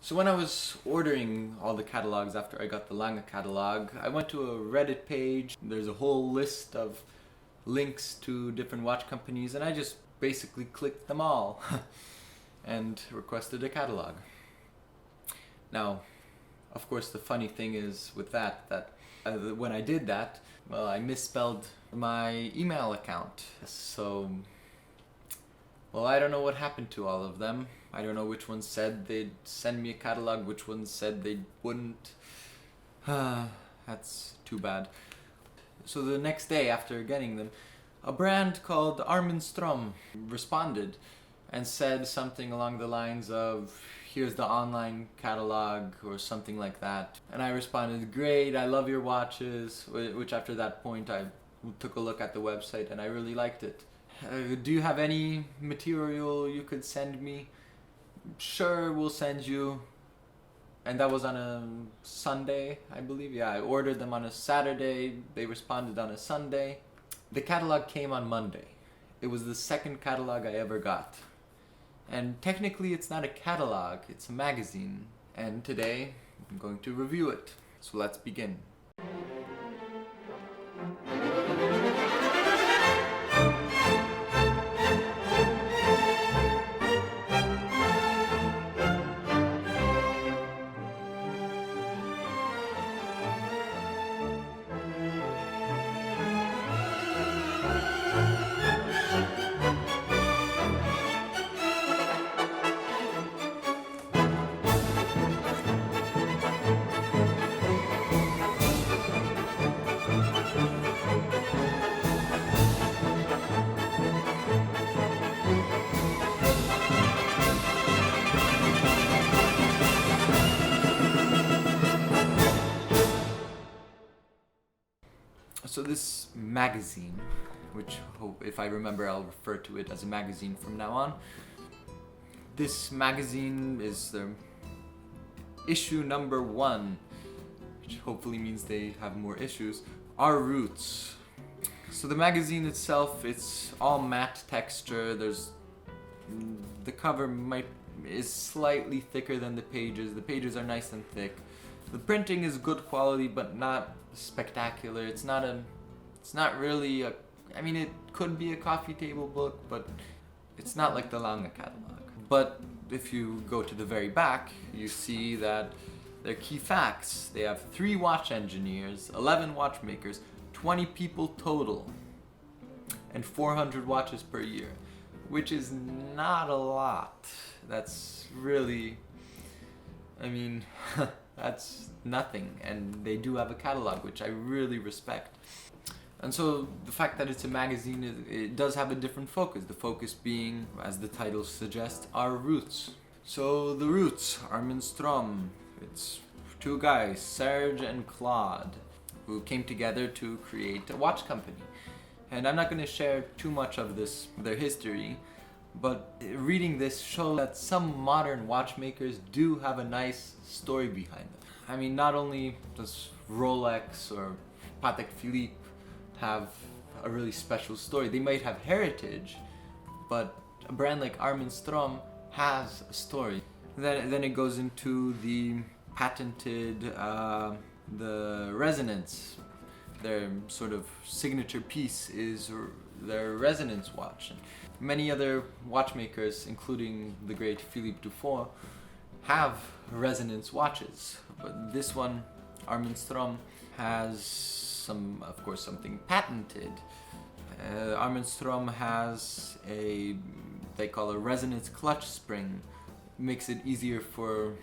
So when I was ordering all the catalogs after I got the Lange catalog, I went to a Reddit page. There's a whole list of links to different watch companies, and I just basically clicked them all and requested a catalog. Now, of course, the funny thing is with that when I did that, well, I misspelled my email account. So, well, I don't know what happened to all of them. I don't know which ones said they'd send me a catalog, which ones said they wouldn't. That's too bad. So the next day after getting them, a brand called Armin Strom responded and said something along the lines of, here's the online catalog or something like that. And I responded, great, I love your watches, which after that point I took a look at the website and I really liked it. Do you have any material you could send me? Sure, we'll send you. And that was on a Sunday, I believe. Yeah, I ordered them on a Saturday. They responded on a Sunday. The catalog came on Monday. It was the second catalog I ever got. And technically it's not a catalog, it's a magazine. And today I'm going to review it. So let's begin. So this magazine, which if I remember I'll refer to it as a magazine from now on. This magazine is the issue number 1, which hopefully means they have more issues. Our Roots. So the magazine itself, it's all matte texture. The cover is slightly thicker than the pages. The pages are nice and thick. The printing is good quality, but not spectacular. It's not really a, I mean, it could be a coffee table book, but it's not like the Lange catalog. But if you go to the very back, you see that they're key facts. They have 3 watch engineers, 11 watchmakers, 20 people total, and 400 watches per year, which is not a lot. That's really, I mean, that's nothing. And they do have a catalog, which I really respect. And so the fact that it's a magazine, it does have a different focus. The focus being, as the title suggests, our roots. So the roots, Armin Strom, it's 2 guys, Serge and Claude, who came together to create a watch company. And I'm not going to share too much of their history, but reading this shows that some modern watchmakers do have a nice story behind them. I mean, not only does Rolex or Patek Philippe have a really special story, they might have heritage, but a brand like Armin Strom has a story. Then it goes into the patented, the resonance. Their sort of signature piece is their resonance watch. And many other watchmakers, including the great Philippe Dufour, have resonance watches. But this one, Armin Strom, has of course, something patented. Armin Strom has they call a resonance clutch spring. Makes it easier for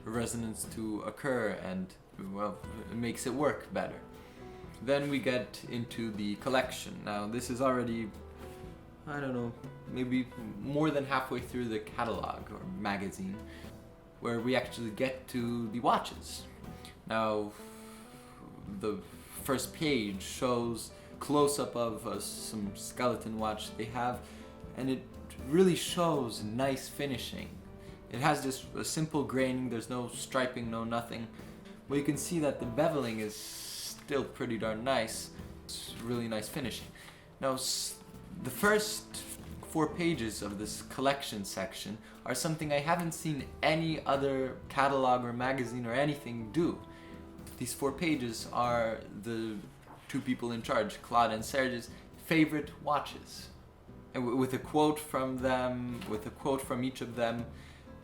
resonance to occur and, well, it makes it work better. Then we get into the collection. Now this is already, I don't know, maybe more than halfway through the catalog or magazine, where we actually get to the watches. Now the first page shows close-up of some skeleton watch they have, and it really shows nice finishing. It has just a simple graining, there's no striping, no nothing. But you can see that the beveling is still pretty darn nice. It's really nice finishing. Now, the first 4 pages of this collection section are something I haven't seen any other catalog or magazine or anything do. These 4 pages are the 2 people in charge, Claude and Serge's favorite watches. And with a quote from them, with a quote from each of them,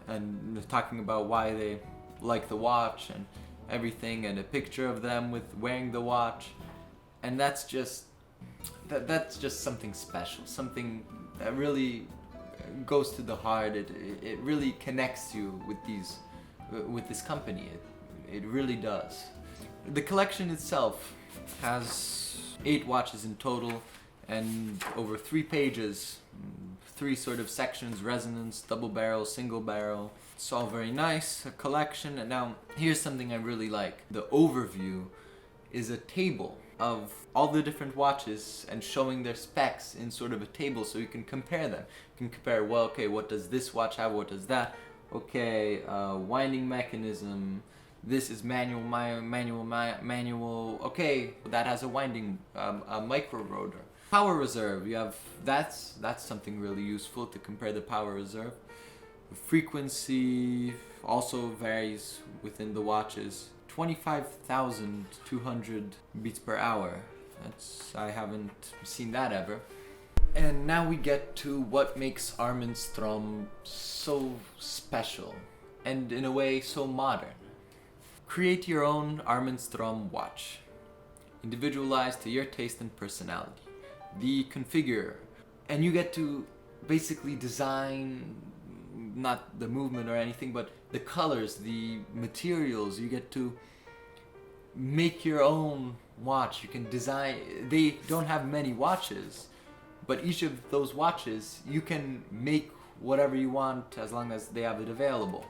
and talking about why they like the watch and everything, and a picture of them with wearing the watch. And that's just something special, something that really goes to the heart. It really connects you with this company. It really does. The collection itself has 8 watches in total, and over 3 pages, 3 sort of sections: resonance, double barrel, single barrel. It's all very nice, a collection. And now here's something I really like. The overview is a table of all the different watches and showing their specs in sort of a table, so you can compare them. You can compare, well, okay, what does this watch have, what does that? Okay, winding mechanism, this is manual, okay, that has a winding, a micro rotor. Power reserve, you have, that's something really useful to compare the power reserve. Frequency also varies within the watches. 25,200 beats per hour. I haven't seen that ever. And now we get to what makes Armin Strom so special, and in a way so modern. Create your own Armin Strom watch, individualized to your taste and personality. The configure, and you get to basically design, not the movement or anything, but the colors, the materials. You get to make your own watch. You can design. They don't have many watches, but each of those watches you can make whatever you want as long as they have it available.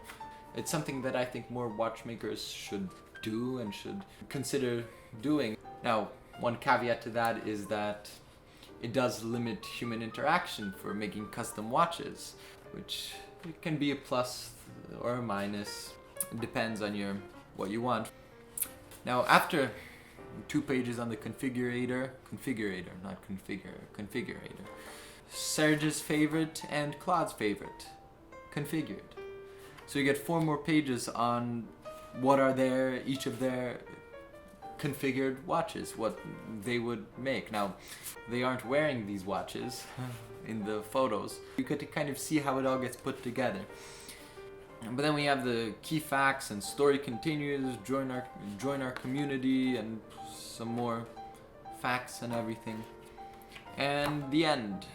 It's something that I think more watchmakers should do and should consider doing. Now, one caveat to that is that it does limit human interaction for making custom watches, which it can be a plus or a minus. It depends on what you want. Now, after 2 pages on the configurator, Serge's favorite and Claude's favorite, configured. So you get 4 more pages on what are each of their configured watches, what they would make. Now, they aren't wearing these watches in the photos. You get to kind of see how it all gets put together. But then we have the key facts and story continues, join our community, and some more facts and everything. And the end.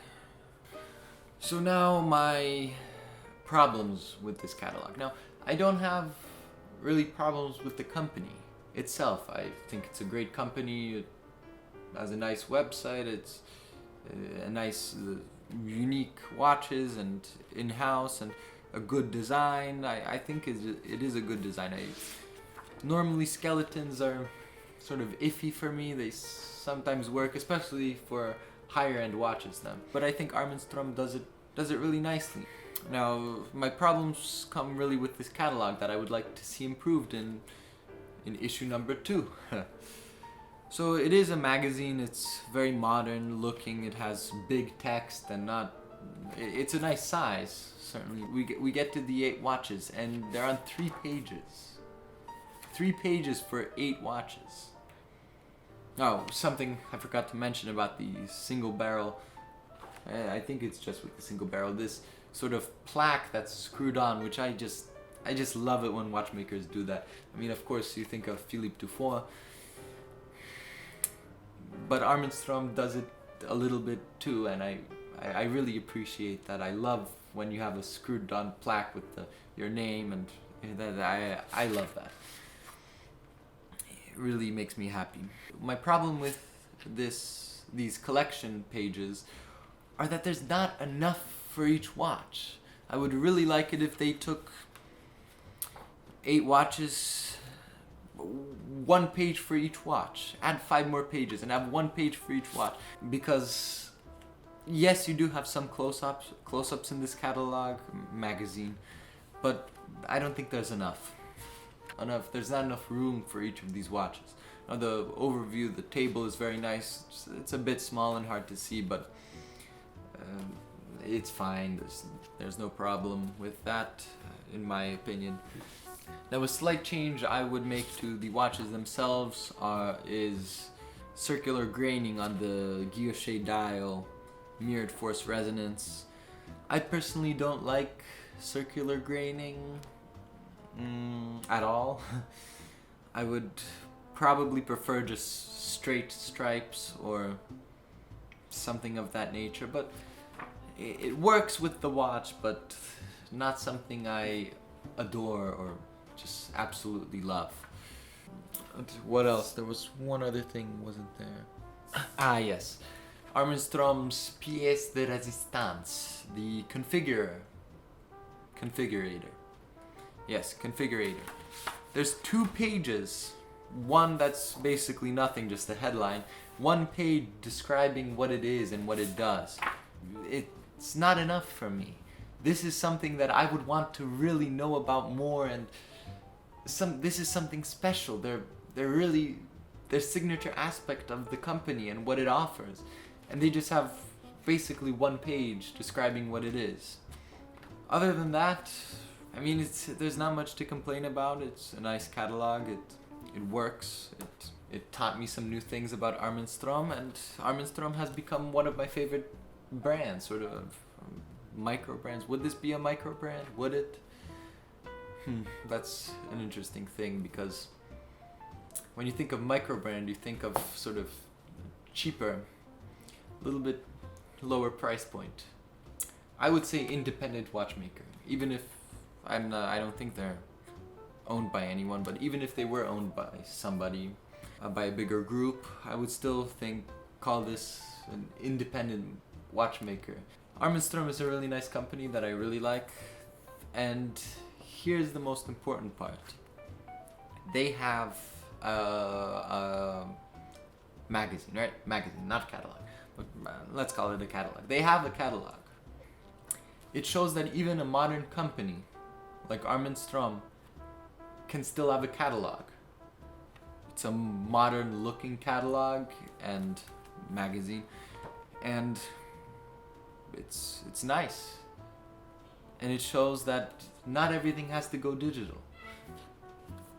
So now my problems with this catalog. Now, I don't have really problems with the company itself. I think it's a great company. It has a nice website. It's a nice, unique watches and in-house and a good design. I think it is a good design. Normally skeletons are sort of iffy for me. They sometimes work, especially for higher end watches now. But I think Armin Strom does it really nicely. Now, my problems come really with this catalog that I would like to see improved in issue number 2. So it is a magazine. It's very modern looking. It has big text and it's a nice size, certainly. We get to the 8 watches, and they're on 3 pages. 3 pages for 8 watches. Oh, something I forgot to mention about the single barrel. I think it's just with the single barrel. This sort of plaque that's screwed on, which I just love it when watchmakers do that. I mean, of course, you think of Philippe Dufour, but Armin Strom does it a little bit too, and I really appreciate that. I love when you have a screwed on plaque with your name, and I love that. It really makes me happy. My problem with these collection pages are that there's not enough for each watch. I would really like it if they took 8 watches, 1 page for each watch, add 5 more pages and have 1 page for each watch. Because yes, you do have some close-ups in this catalog magazine, but I don't think there's enough. There's not enough room for each of these watches. Now, the overview, the table is very nice. It's a bit small and hard to see, but it's fine. There's no problem with that, in my opinion. Now, a slight change I would make to the watches themselves is circular graining on the guilloche dial, mirrored force resonance. I personally don't like circular graining at all. I would probably prefer just straight stripes or something of that nature, but it works with the watch, but not something I adore or just absolutely love. What else? There was one other thing, wasn't there? Ah, yes. Armin Strom's pièce de résistance, the configurator. Yes, configurator. There's 2 pages. One that's basically nothing, just a headline. 1 page describing what it is and what it does. It's not enough for me. This is something that I would want to really know about more, and this is something special. They're really their signature aspect of the company and what it offers. And they just have basically 1 page describing what it is. Other than that, I mean, there's not much to complain about. It's a nice catalog. It works. It taught me some new things about Armin Strom, and Armin Strom has become one of my favorite brands, sort of micro brands. Would this be a micro brand? Would it? That's an interesting thing, because when you think of micro brand, you think of sort of cheaper, a little bit lower price point. I would say independent watchmaker, even if I don't think they're owned by anyone, but even if they were owned by somebody, by a bigger group, I would still call this an independent watchmaker. Armin Strom is a really nice company that I really like, and here's the most important part. They have a magazine, right? Magazine, not catalog. But let's call it a catalog. They have a catalog. It shows that even a modern company like Armin Strom can still have a catalog. It's a modern looking catalog and magazine, and it's nice. And it shows that not everything has to go digital.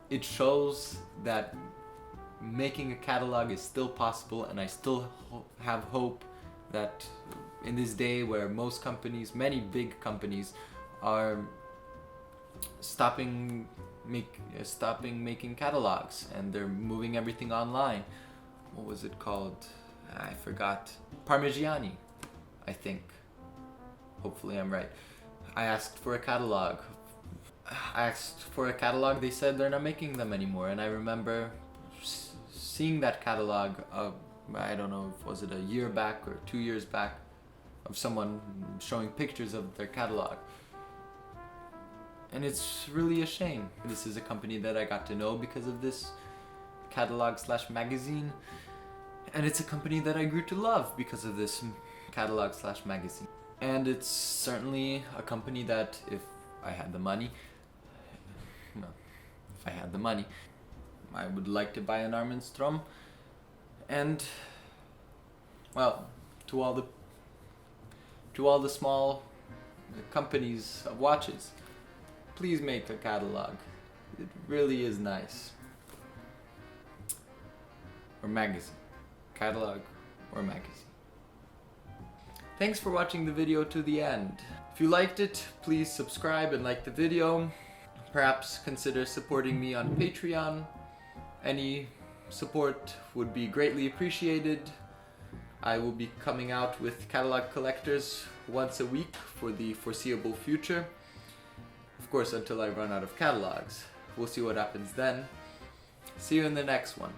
It shows that making a catalog is still possible, and I still have hope that in this day where most companies, many big companies, are stopping making catalogs, and they're moving everything online. What was it called? I forgot. Parmigiani, I think. Hopefully I'm right. I asked for a catalog. They said they're not making them anymore, and I remember seeing that catalog, I don't know, was it a year back or 2 years back, of someone showing pictures of their catalog. And it's really a shame. This is a company that I got to know because of this catalog/magazine, and it's a company that I grew to love because of this catalog/magazine. And it's certainly a company that if I had the money, I would like to buy an Armin Strom. And well, to all the small companies of watches, please make a catalog. It really is nice. Or magazine. Catalog or magazine. Thanks for watching the video to the end. If you liked it, please subscribe and like the video. Perhaps consider supporting me on Patreon. Any support would be greatly appreciated. I will be coming out with catalog collectors once a week for the foreseeable future. Of course, until I run out of catalogs. We'll see what happens then. See you in the next one.